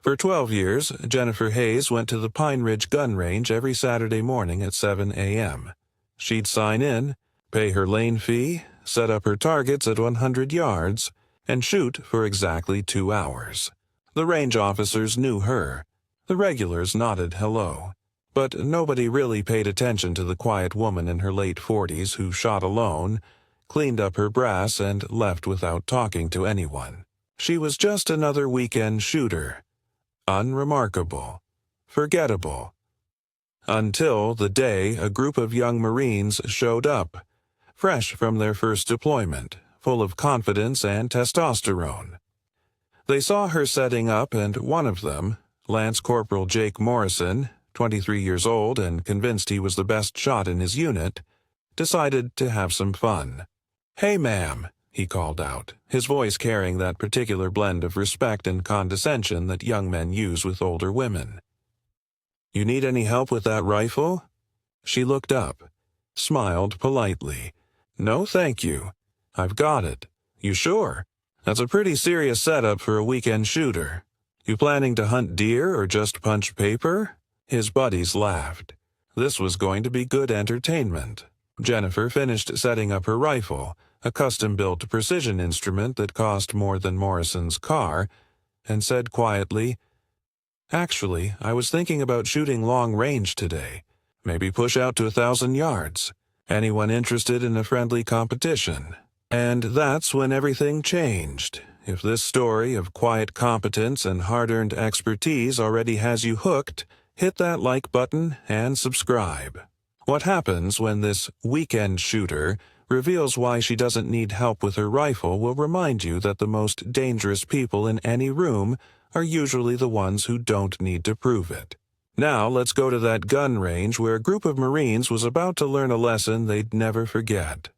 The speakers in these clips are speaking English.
For 12 years, Jennifer Hayes went to the Pine Ridge gun range every Saturday morning at 7 a.m. She'd sign in, pay her lane fee, set up her targets at 100 yards, and shoot for exactly 2 hours. The range officers knew her. The regulars nodded hello. But nobody really paid attention to the quiet woman in her late 40s who shot alone, cleaned up her brass, and left without talking to anyone. She was just another weekend shooter. Unremarkable. Forgettable. Until the day a group of young Marines showed up, fresh from their first deployment, full of confidence and testosterone. They saw her setting up, and one of them, Lance Corporal Jake Morrison, 23 years old and convinced he was the best shot in his unit, decided to have some fun. "Hey, ma'am," he called out, his voice carrying that particular blend of respect and condescension that young men use with older women. "You need any help with that rifle?" She looked up, smiled politely. "No, thank you. I've got it." "You sure? That's a pretty serious setup for a weekend shooter. You planning to hunt deer or just punch paper?" His buddies laughed. This was going to be good entertainment. Jennifer finished setting up her rifle, a custom-built precision instrument that cost more than Morrison's car, and said quietly, "Actually, I was thinking about shooting long range today. Maybe push out to 1,000 yards. Anyone interested in a friendly competition?" And that's when everything changed. If this story of quiet competence and hard-earned expertise already has you hooked, hit that like button and subscribe. What happens when this weekend shooter reveals why she doesn't need help with her rifle will remind you that the most dangerous people in any room are usually the ones who don't need to prove it. Now let's go to that gun range where a group of Marines was about to learn a lesson they'd never forget.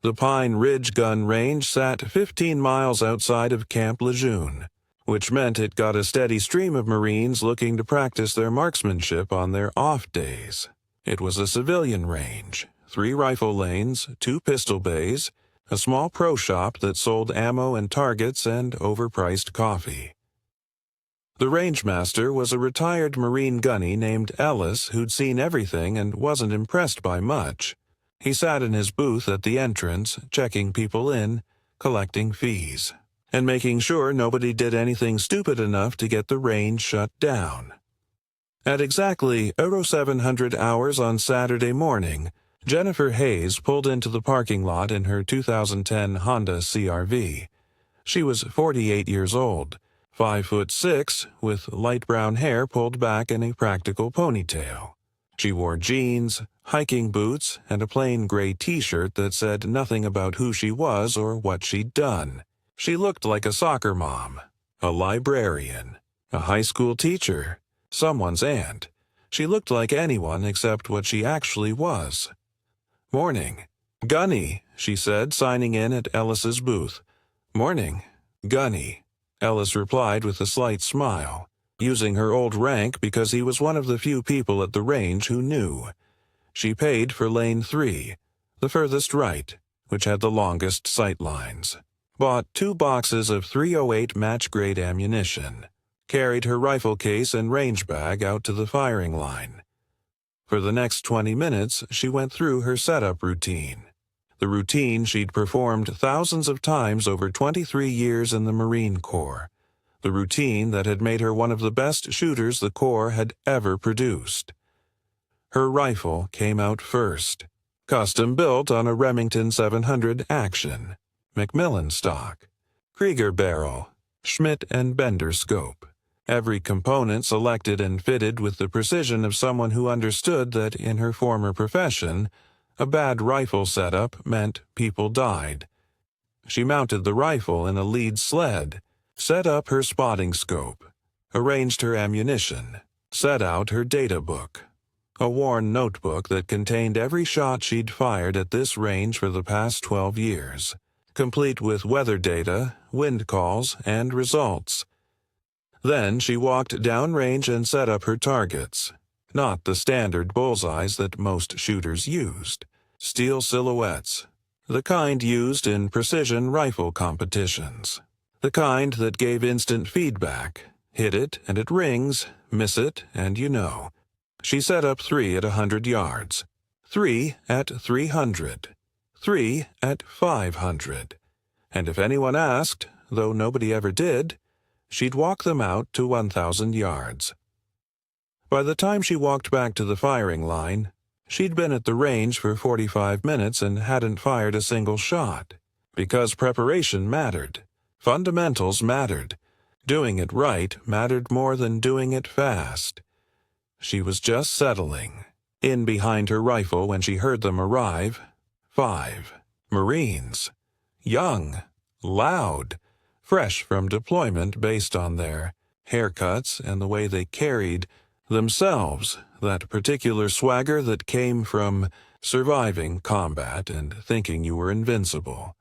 The Pine Ridge gun range sat 15 miles outside of Camp Lejeune, which meant it got a steady stream of Marines looking to practice their marksmanship on their off days. It was a civilian range, 3 rifle lanes, 2 pistol bays, a small pro shop that sold ammo and targets and overpriced coffee. The rangemaster was a retired Marine gunny named Ellis who'd seen everything and wasn't impressed by much. He sat in his booth at the entrance, checking people in, collecting fees, and making sure nobody did anything stupid enough to get the range shut down. At exactly 0700 hours on Saturday morning, Jennifer Hayes pulled into the parking lot in her 2010 Honda CR-V. She was 48 years old, 5'6", with light brown hair pulled back in a practical ponytail. She wore jeans, hiking boots, and a plain gray t-shirt that said nothing about who she was or what she'd done. She looked like a soccer mom, a librarian, a high school teacher, someone's aunt. She looked like anyone except what she actually was. "Morning. Gunny," she said, signing in at Ellis's booth. "Morning. Gunny," Ellis replied with a slight smile, using her old rank because he was one of the few people at the range who knew. She paid for lane 3, the furthest right, which had the longest sight lines, bought 2 boxes of .308 match-grade ammunition, carried her rifle case and range bag out to the firing line. For the next 20 minutes, she went through her setup routine. The routine she'd performed thousands of times over 23 years in the Marine Corps. The routine that had made her one of the best shooters the Corps had ever produced. Her rifle came out first, custom-built on a Remington 700 Action, Macmillan stock, Krieger barrel, Schmidt and Bender scope. Every component selected and fitted with the precision of someone who understood that in her former profession, a bad rifle setup meant people died. She mounted the rifle in a lead sled, set up her spotting scope, arranged her ammunition, set out her data book, a worn notebook that contained every shot she'd fired at this range for the past 12 years, complete with weather data, wind calls, and results. Then she walked downrange and set up her targets, not the standard bullseyes that most shooters used, steel silhouettes, the kind used in precision rifle competitions, the kind that gave instant feedback, Hit it, and it rings. Miss it, and you know. She set up 3 at 100 yards, 3 at 300, 3 at 500. And if anyone asked, though nobody ever did, she'd walk them out to 1,000 yards. By the time she walked back to the firing line, she'd been at the range for 45 minutes and hadn't fired a single shot. Because preparation mattered. Fundamentals mattered. Doing it right mattered more than doing it fast. She was just settling. In behind her rifle when she heard them arrive. 5 Marines. Young. Loud. Fresh from deployment based on their haircuts and the way they carried themselves, that particular swagger that came from surviving combat and thinking you were invincible.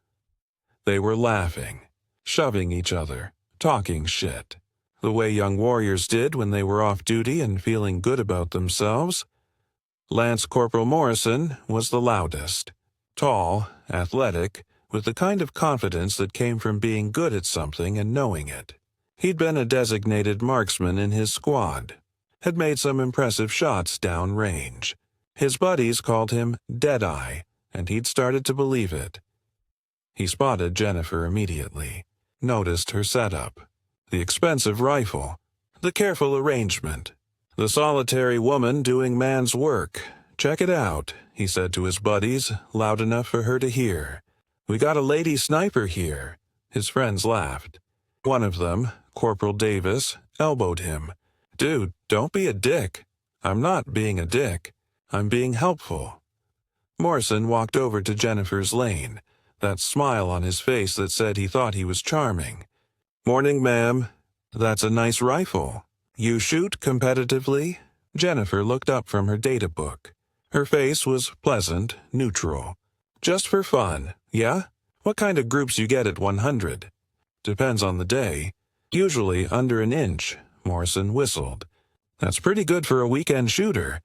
They were laughing, shoving each other, talking shit, the way young warriors did when they were off duty and feeling good about themselves. Lance Corporal Morrison was the loudest, tall, athletic, with the kind of confidence that came from being good at something and knowing it. He'd been a designated marksman in his squad, had made some impressive shots down range. His buddies called him Deadeye, and he'd started to believe it. He spotted Jennifer immediately, noticed her setup, the expensive rifle, the careful arrangement, the solitary woman doing man's work. "Check it out," he said to his buddies, loud enough for her to hear. "We got a lady sniper here." His friends laughed. One of them, Corporal Davis, elbowed him. "Dude, don't be a dick." "I'm not being a dick. I'm being helpful." Morrison walked over to Jennifer's lane, that smile on his face that said he thought he was charming. "Morning, ma'am. That's a nice rifle. You shoot competitively?" Jennifer looked up from her data book. Her face was pleasant, neutral. "Just for fun, yeah? What kind of groups you get at 100? "Depends on the day. Usually under an inch," Morrison whistled. "That's pretty good for a weekend shooter.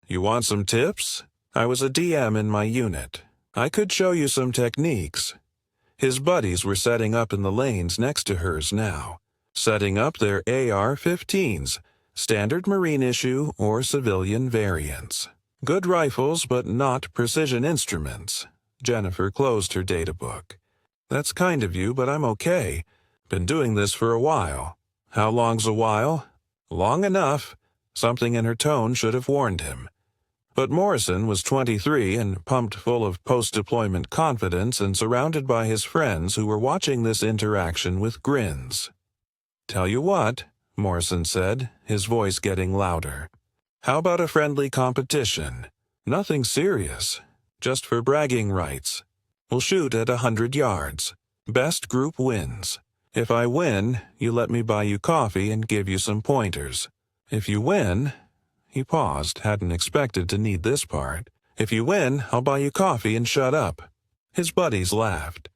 You want some tips? I was a DM in my unit. I could show you some techniques." His buddies were setting up in the lanes next to hers now, setting up their AR-15s, standard Marine issue or civilian variants. Good rifles, but not precision instruments. Jennifer closed her data book. "That's kind of you, but I'm okay. Been doing this for a while." "How long's a while?" "Long enough." Something in her tone should have warned him. But Morrison was 23 and pumped full of post-deployment confidence and surrounded by his friends who were watching this interaction with grins. "Tell you what," Morrison said, his voice getting louder. "How about a friendly competition? Nothing serious, just for bragging rights. We'll shoot at 100 yards. Best group wins. If I win, you let me buy you coffee and give you some pointers. If you win..." He paused, hadn't expected to need this part. "If you win, I'll buy you coffee and shut up." His buddies laughed.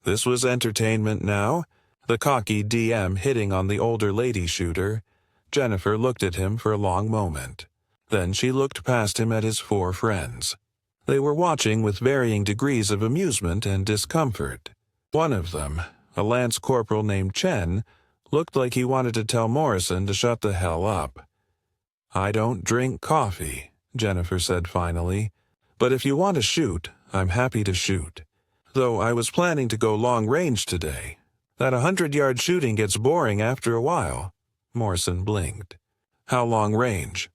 This was entertainment now, the cocky DM hitting on the older lady shooter. Jennifer looked at him for a long moment. Then she looked past him at his 4 friends. They were watching with varying degrees of amusement and discomfort. One of them, a lance corporal named Chen, looked like he wanted to tell Morrison to shut the hell up. "I don't drink coffee," Jennifer said finally. "But if you want to shoot, I'm happy to shoot. Though I was planning to go long range today. That 100-yard shooting gets boring after a while." Morrison blinked. "How long range?"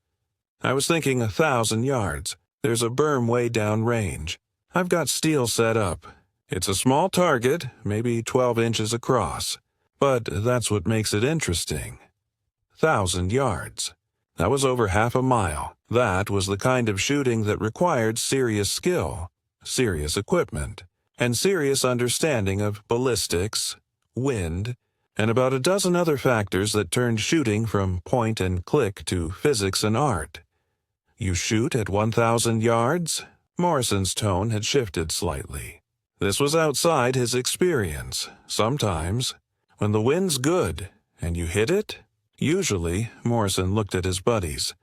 "I was thinking 1,000 yards. There's a berm way down range. I've got steel set up. It's a small target, maybe 12 inches across. But that's what makes it interesting. 1,000 yards. That was over half a mile. That was the kind of shooting that required serious skill, serious equipment, and serious understanding of ballistics, wind, and about a dozen other factors that turned shooting from point and click to physics and art. "You shoot at 1,000 yards?" Morrison's tone had shifted slightly. This was outside his experience. Sometimes, when the wind's good and you hit it. Usually, Morrison looked at his buddies.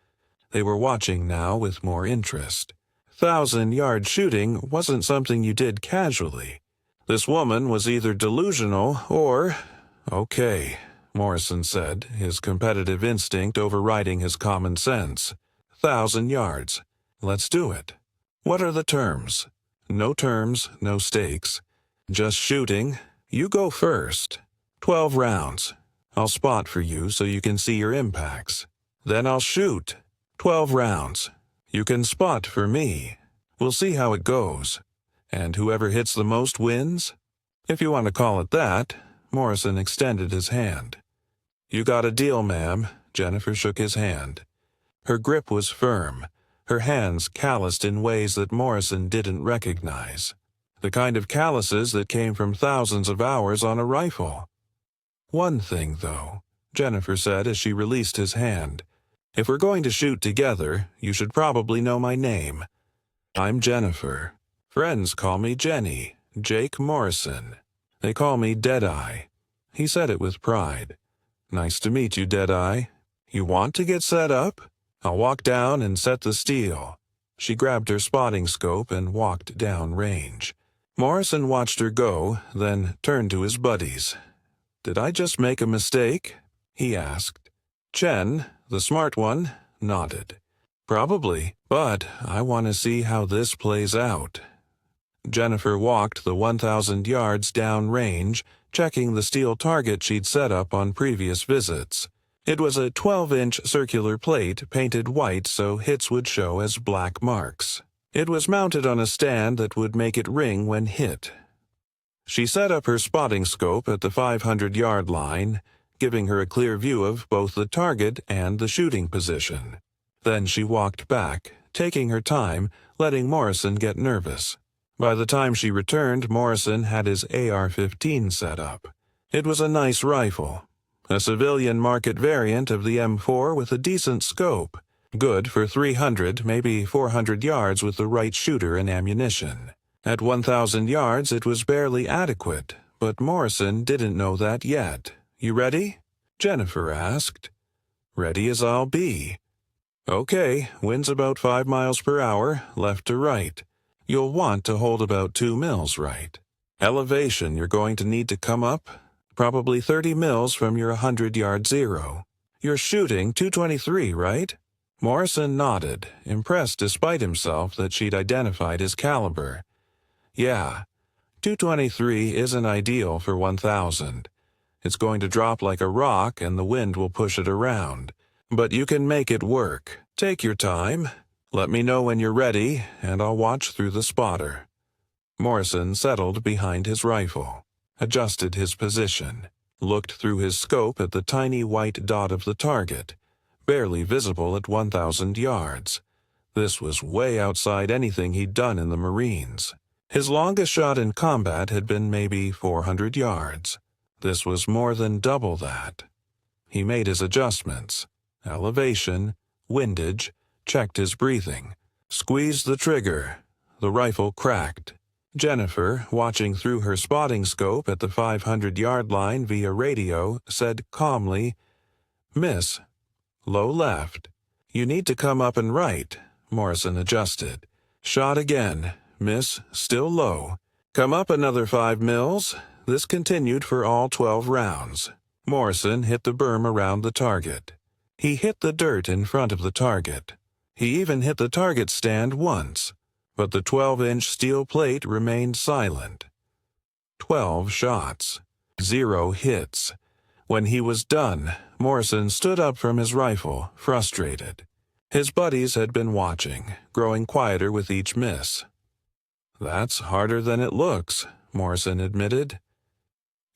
They were watching now with more interest. 1,000-yard shooting wasn't something you did casually. This woman was either delusional or, okay, Morrison said, his competitive instinct overriding his common sense. 1,000 yards. Let's do it. What are the terms? No terms, no stakes. Just shooting. You go first. 12 rounds. I'll spot for you so you can see your impacts. Then I'll shoot. 12 rounds. You can spot for me. We'll see how it goes. And whoever hits the most wins? If you want to call it that. Morrison extended his hand. You got a deal, ma'am. Jennifer shook his hand. Her grip was firm, her hands calloused in ways that Morrison didn't recognize. The kind of calluses that came from thousands of hours on a rifle. One thing, though, Jennifer said as she released his hand. If we're going to shoot together, you should probably know my name. I'm Jennifer. Friends call me Jenny, Jake Morrison. They call me Deadeye. He said it with pride. Nice to meet you, Deadeye. You want to get set up? I'll walk down and set the steel. She grabbed her spotting scope and walked down range. Morrison watched her go, then turned to his buddies. Did I just make a mistake? He asked. Chen, the smart one, nodded. Probably, but I want to see how this plays out. Jennifer walked the 1,000 yards down range, checking the steel target she'd set up on previous visits. It was a 12-inch circular plate painted white so hits would show as black marks. It was mounted on a stand that would make it ring when hit. She set up her spotting scope at the 500-yard line, giving her a clear view of both the target and the shooting position. Then she walked back, taking her time, letting Morrison get nervous. By the time she returned, Morrison had his AR-15 set up. It was a nice rifle. A civilian market variant of the M4 with a decent scope. Good for 300, maybe 400 yards with the right shooter and ammunition. At 1,000 yards, it was barely adequate, but Morrison didn't know that yet. You ready? Jennifer asked. Ready as I'll be. Okay, wind's about 5 miles per hour, left to right. You'll want to hold about 2 mils right. Elevation you're going to need to come up, probably 30 mils from your 100-yard zero. You're shooting 223, right? Morrison nodded, impressed despite himself that she'd identified his caliber. Yeah, 223 isn't ideal for 1,000. It's going to drop like a rock and the wind will push it around. But you can make it work. Take your time. Let me know when you're ready, and I'll watch through the spotter. Morrison settled behind his rifle, adjusted his position, looked through his scope at the tiny white dot of the target, barely visible at 1,000 yards. This was way outside anything he'd done in the Marines. His longest shot in combat had been maybe 400 yards. This was more than double that. He made his adjustments. Elevation, windage, checked his breathing, squeezed the trigger. The rifle cracked. Jennifer, watching through her spotting scope at the 500-yard line via radio, said calmly, Miss, low left. You need to come up and right. Morrison adjusted. Shot again. Miss, still low. Come up another 5 mils. This continued for all 12 rounds. Morrison hit the berm around the target. He hit the dirt in front of the target. He even hit the target stand once, but the 12-inch steel plate remained silent. 12 shots. 0 hits. When he was done, Morrison stood up from his rifle, frustrated. His buddies had been watching, growing quieter with each miss. That's harder than it looks, Morrison admitted.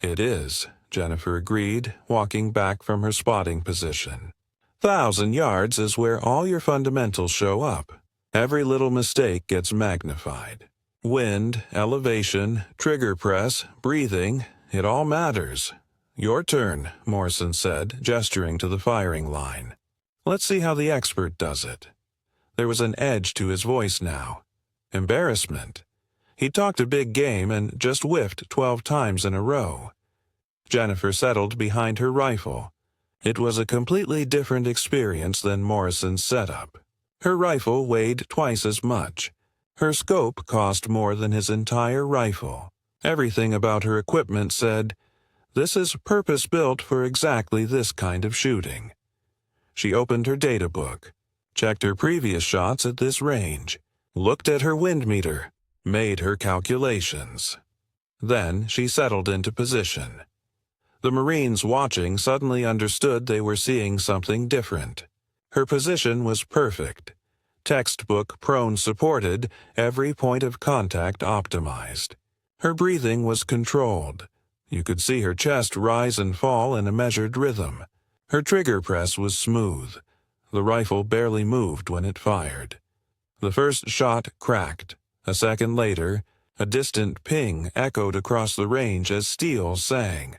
It is, Jennifer agreed, walking back from her spotting position. 1,000 yards is where all your fundamentals show up. Every little mistake gets magnified. Wind, elevation, trigger press, breathing, it all matters. Your turn, Morrison said, gesturing to the firing line. Let's see how the expert does it. There was an edge to his voice now. Embarrassment. He talked a big game and just whiffed 12 times in a row. Jennifer settled behind her rifle. It was a completely different experience than Morrison's setup. Her rifle weighed twice as much. Her scope cost more than his entire rifle. Everything about her equipment said, This is purpose-built for exactly this kind of shooting. She opened her data book, checked her previous shots at this range, looked at her wind meter, made her calculations. Then she settled into position. The Marines watching suddenly understood they were seeing something different. Her position was perfect. Textbook prone supported, every point of contact optimized. Her breathing was controlled. You could see her chest rise and fall in a measured rhythm. Her trigger press was smooth. The rifle barely moved when it fired. The first shot cracked. A second later, a distant ping echoed across the range as steel sang.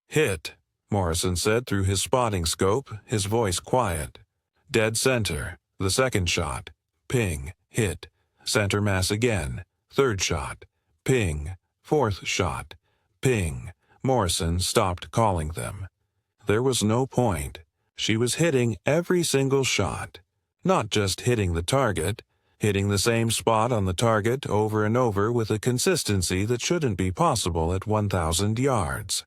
"Hit," Morrison said through his spotting scope, his voice quiet. "Dead center." The second shot. Ping. Hit. Center mass again. Third shot. Ping. Fourth shot. Ping. Morrison stopped calling them. There was no point. She was hitting every single shot. Not just hitting the target, hitting the same spot on the target over and over with a consistency that shouldn't be possible at 1,000 yards.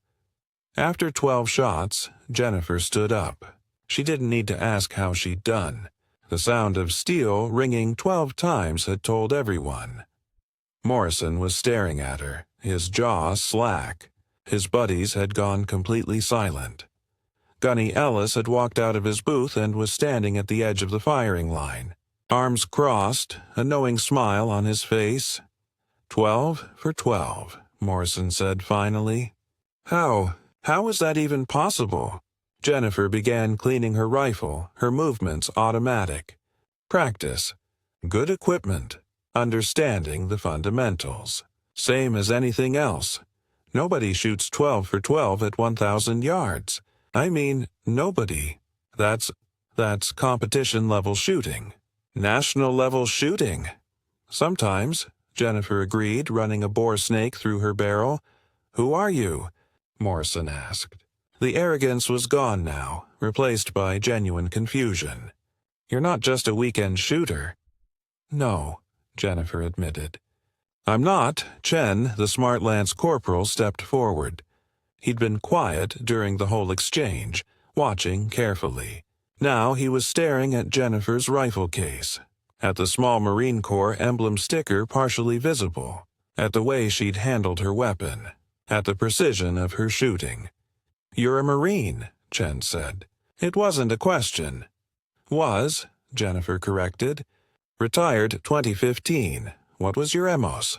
After 12 shots, Jennifer stood up. She didn't need to ask how she'd done. The sound of steel ringing 12 times had told everyone. Morrison was staring at her, his jaw slack. His buddies had gone completely silent. Gunny Ellis had walked out of his booth and was standing at the edge of the firing line. Arms crossed, a knowing smile on his face. 12 for 12, Morrison said finally. How is that even possible? Jennifer began cleaning her rifle, her movements automatic. Practice. Good equipment. Understanding the fundamentals. Same as anything else. Nobody shoots 12 for 12 at 1,000 yards. I mean, nobody. That's competition-level shooting. National-level shooting. Sometimes, Jennifer agreed, running a bore snake through her barrel. Who are you? Morrison asked. The arrogance was gone now, replaced by genuine confusion. You're not just a weekend shooter. No, Jennifer admitted. I'm not. Chen, the smart lance corporal, stepped forward. He'd been quiet during the whole exchange, watching carefully. Now he was staring at Jennifer's rifle case, at the small Marine Corps emblem sticker partially visible, at the way she'd handled her weapon, at the precision of her shooting. You're a Marine, Chen said. It wasn't a question. Was, Jennifer corrected. Retired 2015. What was your emos?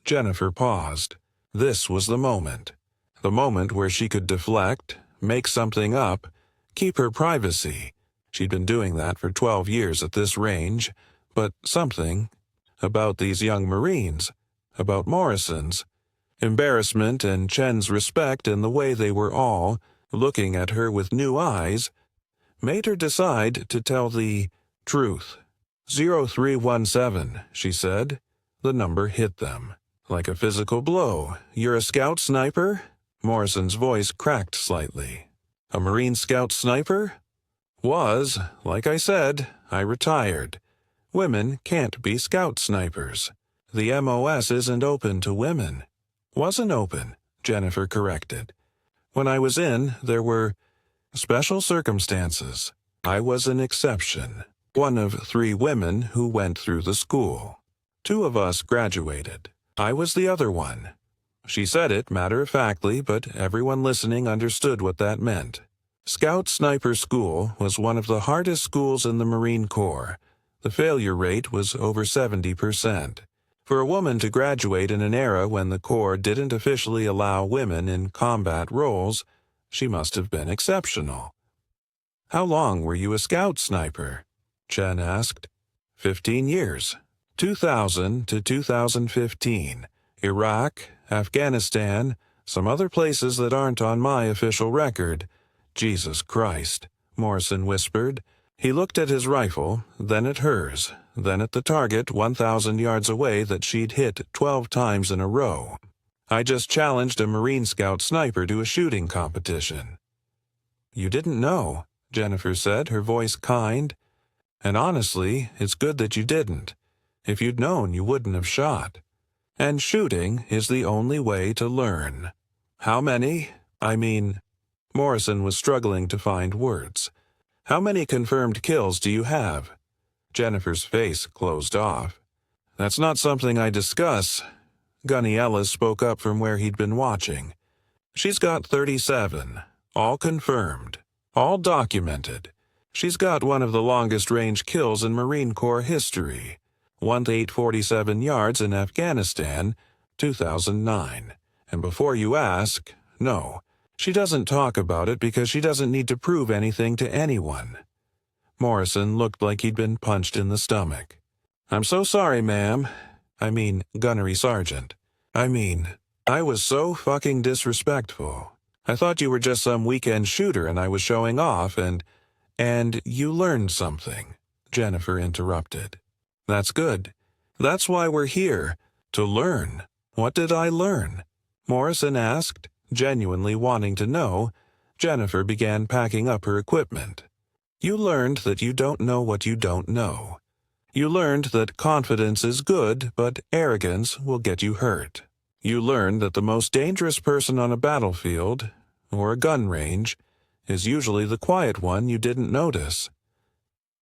Jennifer paused. This was the moment. The moment where she could deflect, make something up, keep her privacy. She'd been doing that for 12 years at this range, but something about these young Marines, about Morrison's, embarrassment and Chen's respect and the way they were all, looking at her with new eyes, made her decide to tell the truth. 0317, she said. The number hit them. Like a physical blow. You're a scout sniper? Morrison's voice cracked slightly. A Marine scout sniper? Was, like I said, I retired. Women can't be scout snipers. The MOS isn't open to women. Wasn't open, Jennifer corrected. When I was in, there were special circumstances. I was an exception. One of 3 women who went through the school. 2 of us graduated. I was the other one. She said it matter-of-factly, but everyone listening understood what that meant. Scout Sniper School was one of the hardest schools in the Marine Corps. The failure rate was over 70%. For a woman to graduate in an era when the Corps didn't officially allow women in combat roles, she must have been exceptional. How long were you a scout sniper? Chen asked. 15 years. 2000 to 2015. Iraq, Afghanistan, some other places that aren't on my official record. Jesus Christ, Morrison whispered. He looked at his rifle, then at hers, then at the target 1,000 yards away that she'd hit 12 times in a row. I just challenged a Marine Scout sniper to a shooting competition. You didn't know, Jennifer said, her voice kind. And honestly, it's good that you didn't. If you'd known, you wouldn't have shot. And shooting is the only way to learn. How many? I mean, Morrison was struggling to find words. How many confirmed kills do you have? Jennifer's face closed off. That's not something I discuss. Gunny Ellis spoke up from where he'd been watching. She's got 37, all confirmed, all documented. She's got one of the longest-range kills in Marine Corps history. 1847 yards in Afghanistan, 2009. And before you ask, no, she doesn't talk about it because she doesn't need to prove anything to anyone. Morrison looked like he'd been punched in the stomach. I'm so sorry, ma'am. I mean, Gunnery Sergeant. I was so fucking disrespectful. I thought you were just some weekend shooter and I was showing off and you learned something, Jennifer interrupted. That's good. That's why we're here, to learn. What did I learn? Morrison asked, genuinely wanting to know. Jennifer began packing up her equipment. You learned that you don't know what you don't know. You learned that confidence is good, but arrogance will get you hurt. You learned that the most dangerous person on a battlefield, or a gun range, is usually the quiet one you didn't notice.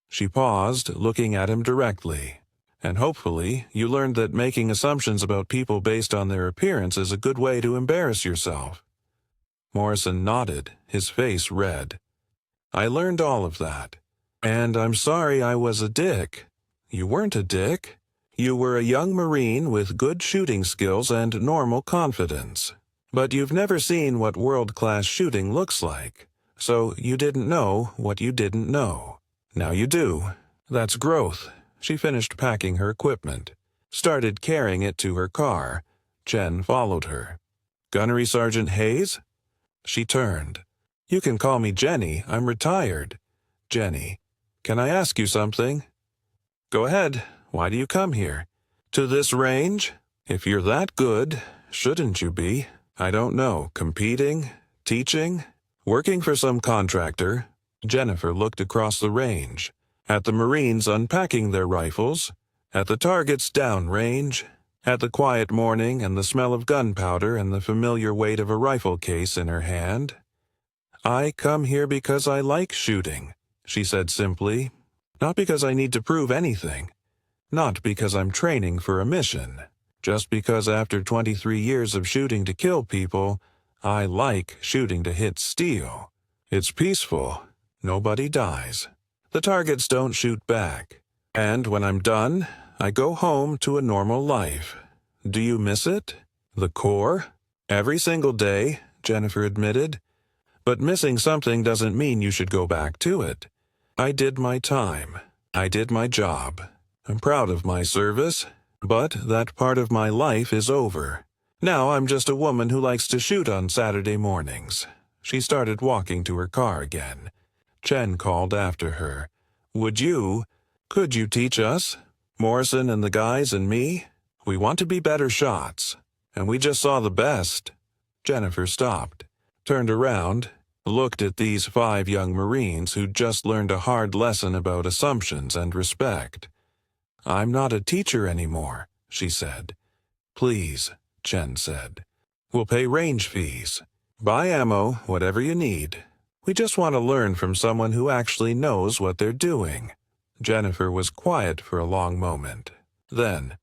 She paused, looking at him directly. And hopefully, you learned that making assumptions about people based on their appearance is a good way to embarrass yourself. Morrison nodded, his face red. I learned all of that. And I'm sorry I was a dick. You weren't a dick. You were a young Marine with good shooting skills and normal confidence. But you've never seen what world-class shooting looks like. So you didn't know what you didn't know. Now you do. That's growth. She finished packing her equipment, started carrying it to her car. Jen followed her. Gunnery Sergeant Hayes? She turned. You can call me Jenny. I'm retired. Jenny, can I ask you something? Go ahead. Why do you come here? To this range? If you're that good, shouldn't you be? I don't know. Competing? Teaching? Working for some contractor? Jennifer looked across the range. At the Marines unpacking their rifles, at the targets downrange, at the quiet morning and the smell of gunpowder and the familiar weight of a rifle case in her hand. I come here because I like shooting, she said simply. Not because I need to prove anything. Not because I'm training for a mission. Just because after 23 years of shooting to kill people, I like shooting to hit steel. It's peaceful. Nobody dies. The targets don't shoot back. And when I'm done, I go home to a normal life. Do you miss it? The Corps? Every single day, Jennifer admitted. But missing something doesn't mean you should go back to it. I did my time. I did my job. I'm proud of my service, but that part of my life is over. Now I'm just a woman who likes to shoot on Saturday mornings. She started walking to her car again. Chen called after her. Could you teach us? Morrison and the guys and me? We want to be better shots. And we just saw the best. Jennifer stopped, turned around, looked at these 5 young Marines who'd just learned a hard lesson about assumptions and respect. I'm not a teacher anymore, she said. Please, Chen said. We'll pay range fees. Buy ammo, whatever you need. We just want to learn from someone who actually knows what they're doing. Jennifer was quiet for a long moment. Then,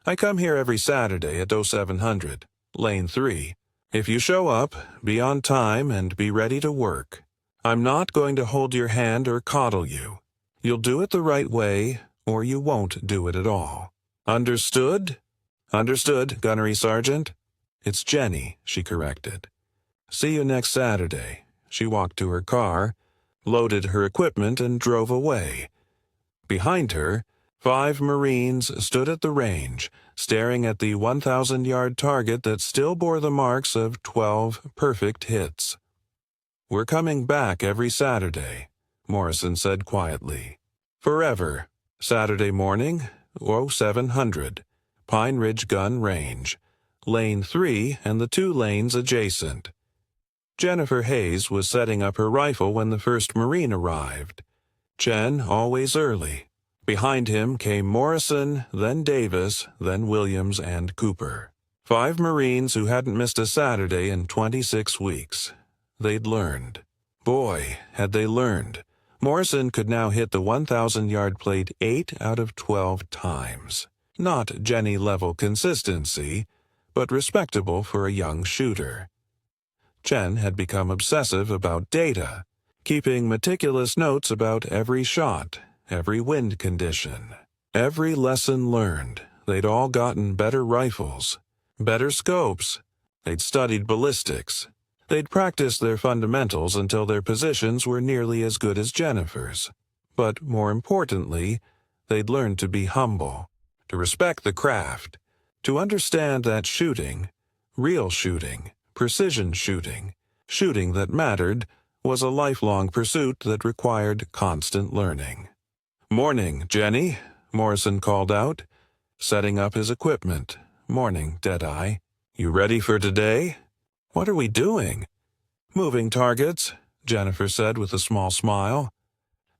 I come here every Saturday at 0700, Lane 3. If you show up, be on time and be ready to work. I'm not going to hold your hand or coddle you. You'll do it the right way, or you won't do it at all. Understood? Understood, Gunnery Sergeant. It's Jenny, she corrected. See you next Saturday. She walked to her car, loaded her equipment, and drove away. Behind her, 5 Marines stood at the range, staring at the 1,000-yard target that still bore the marks of 12 perfect hits. We're coming back every Saturday, Morrison said quietly. Forever. Saturday morning, 0700, Pine Ridge Gun Range, Lane 3 and the 2 lanes adjacent. Jennifer Hayes was setting up her rifle when the first Marine arrived. Chen always early. Behind him came Morrison, then Davis, then Williams and Cooper. 5 Marines who hadn't missed a Saturday in 26 weeks. they'd learned. Boy, had they learned. Morrison could now hit the 1,000-yard plate 8 out of 12 times. Not Jenny-level consistency, but respectable for a young shooter. Chen had become obsessive about data, keeping meticulous notes about every shot, every wind condition, every lesson learned. They'd all gotten better rifles, better scopes. They'd studied ballistics. They'd practiced their fundamentals until their positions were nearly as good as Jennifer's. But more importantly, they'd learned to be humble, to respect the craft, to understand that shooting, real shooting, precision shooting, shooting that mattered, was a lifelong pursuit that required constant learning. "Morning, Jenny," Morrison called out, setting up his equipment. "Morning, Deadeye. You ready for today?" "What are we doing?" "Moving targets," Jennifer said with a small smile.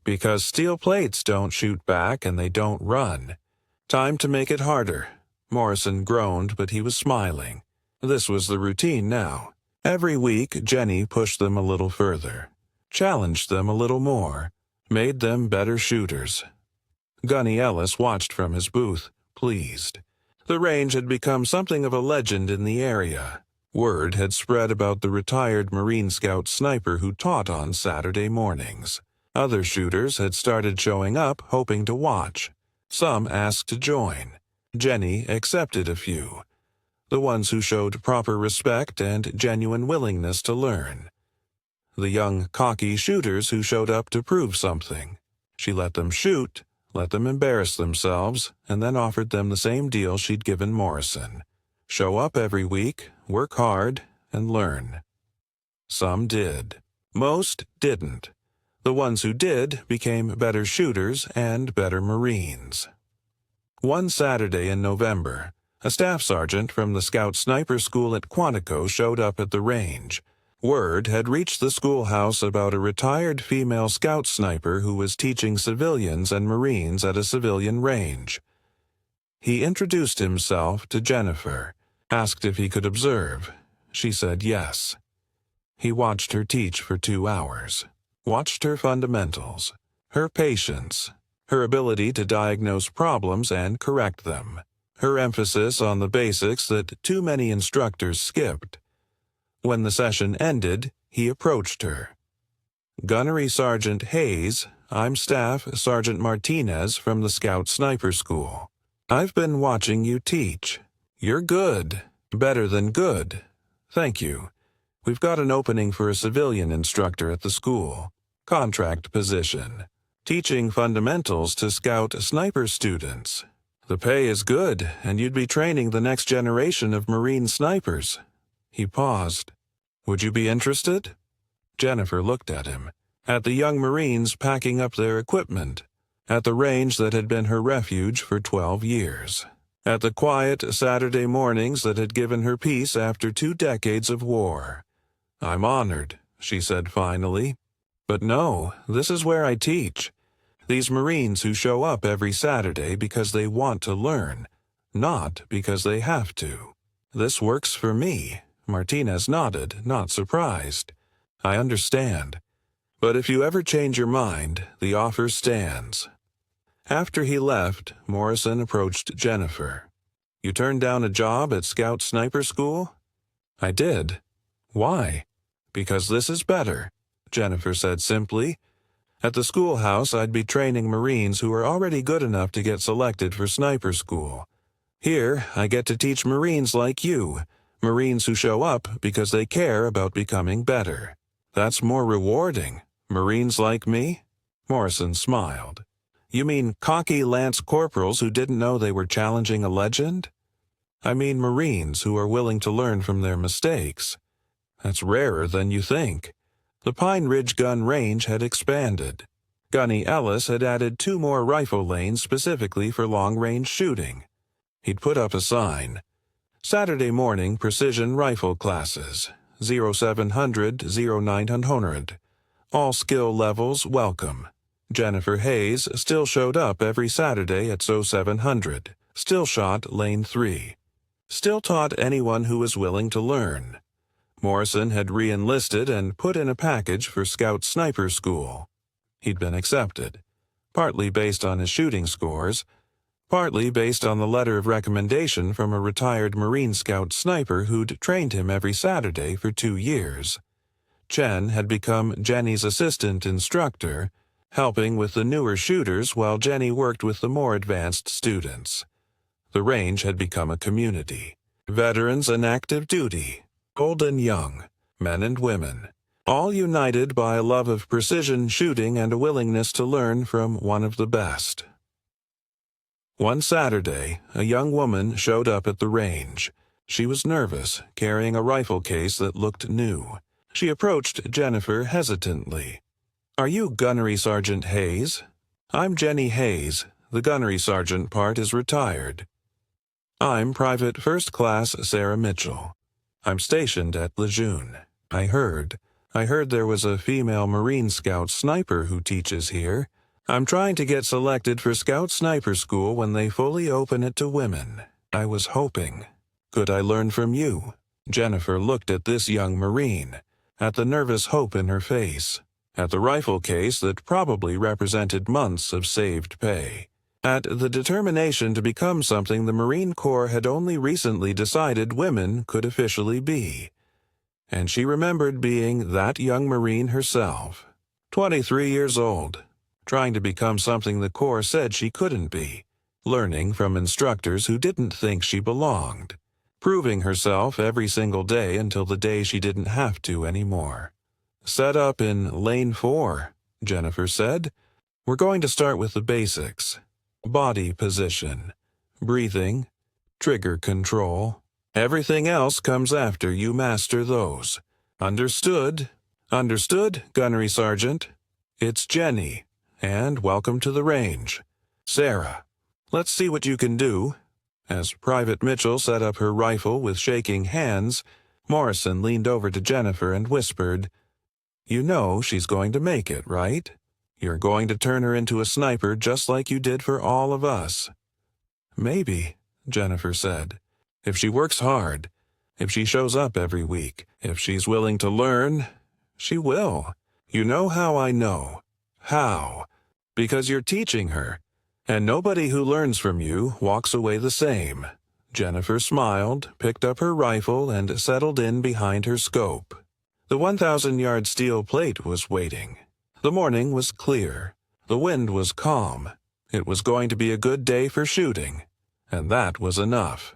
"Because steel plates don't shoot back and they don't run. Time to make it harder." Morrison groaned, but he was smiling. This was the routine now. Every week, Jenny pushed them a little further, challenged them a little more, made them better shooters. Gunny Ellis watched from his booth, pleased. The range had become something of a legend in the area. Word had spread about the retired Marine Scout sniper who taught on Saturday mornings. Other shooters had started showing up, hoping to watch. Some asked to join. Jenny accepted a few. The ones who showed proper respect and genuine willingness to learn. The young, cocky shooters who showed up to prove something. She let them shoot, let them embarrass themselves, and then offered them the same deal she'd given Morrison. Show up every week, work hard, and learn. Some did. Most didn't. The ones who did became better shooters and better Marines. One Saturday in November, a staff sergeant from the Scout Sniper School at Quantico showed up at the range. Word had reached the schoolhouse about a retired female Scout sniper who was teaching civilians and Marines at a civilian range. He introduced himself to Jennifer, asked if he could observe. She said yes. He watched her teach for 2 hours, watched her fundamentals, her patience, her ability to diagnose problems and correct them, her emphasis on the basics that too many instructors skipped. When the session ended, he approached her. "Gunnery Sergeant Hayes, I'm Staff Sergeant Martinez from the Scout Sniper School. I've been watching you teach. You're good, better than good. Thank you. We've got an opening for a civilian instructor at the school. Contract position. Teaching fundamentals to Scout Sniper students. The pay is good, and you'd be training the next generation of Marine snipers." He paused. "Would you be interested?" Jennifer looked at him, at the young Marines packing up their equipment, at the range that had been her refuge for 12 years, at the quiet Saturday mornings that had given her peace after 2 decades of war. "I'm honored," she said finally. "But no, this is where I teach. These Marines who show up every Saturday because they want to learn, not because they have to. This works for me." Martinez nodded, not surprised. "I understand. But if you ever change your mind, the offer stands." After he left, Morrison approached Jennifer. "You turned down a job at Scout Sniper School?" "I did." "Why?" "Because this is better," Jennifer said simply. "At the schoolhouse, I'd be training Marines who are already good enough to get selected for sniper school. Here, I get to teach Marines like you, Marines who show up because they care about becoming better. That's more rewarding. Marines like me?" Morrison smiled. "You mean cocky lance corporals who didn't know they were challenging a legend?" "I mean Marines who are willing to learn from their mistakes. That's rarer than you think." The Pine Ridge gun range had expanded. Gunny Ellis had added 2 more rifle lanes specifically for long-range shooting. He'd put up a sign. "Saturday morning precision rifle classes, 0700, 0900. All skill levels welcome." Jennifer Hayes still showed up every Saturday at 0700, still shot lane 3. Still taught anyone who was willing to learn. Morrison had re-enlisted and put in a package for Scout Sniper School. He'd been accepted, partly based on his shooting scores, partly based on the letter of recommendation from a retired Marine Scout sniper who'd trained him every Saturday for 2 years. Chen had become Jenny's assistant instructor, helping with the newer shooters while Jenny worked with the more advanced students. The range had become a community. Veterans and active duty, old and young, men and women, all united by a love of precision shooting and a willingness to learn from one of the best. One Saturday, a young woman showed up at the range. She was nervous, carrying a rifle case that looked new. She approached Jennifer hesitantly. "Are you Gunnery Sergeant Hayes?" "I'm Jenny Hayes. The gunnery sergeant part is retired." "I'm Private First Class Sarah Mitchell. I'm stationed at Lejeune. I heard there was a female Marine Scout sniper who teaches here. I'm trying to get selected for Scout Sniper School when they fully open it to women. I was hoping. Could I learn from you?" Jennifer looked at this young Marine, at the nervous hope in her face, at the rifle case that probably represented months of saved pay, at the determination to become something the Marine Corps had only recently decided women could officially be. And she remembered being that young Marine herself, 23 years old, trying to become something the Corps said she couldn't be, learning from instructors who didn't think she belonged, proving herself every single day until the day she didn't have to anymore. "Set up in Lane 4, Jennifer said. "We're going to start with the basics. Body position, breathing, trigger control. Everything else comes after you master those. Understood?" "Understood, Gunnery Sergeant." "It's Jenny, and welcome to the range. Sarah, let's see what you can do." As Private Mitchell set up her rifle with shaking hands, Morrison leaned over to Jennifer and whispered, "You know she's going to make it, right? You're going to turn her into a sniper just like you did for all of us." "Maybe," Jennifer said. "If she works hard, if she shows up every week, if she's willing to learn, she will. You know how I know. How? Because you're teaching her. And nobody who learns from you walks away the same." Jennifer smiled, picked up her rifle, and settled in behind her scope. The 1,000-yard steel plate was waiting. The morning was clear. The wind was calm. It was going to be a good day for shooting, and that was enough.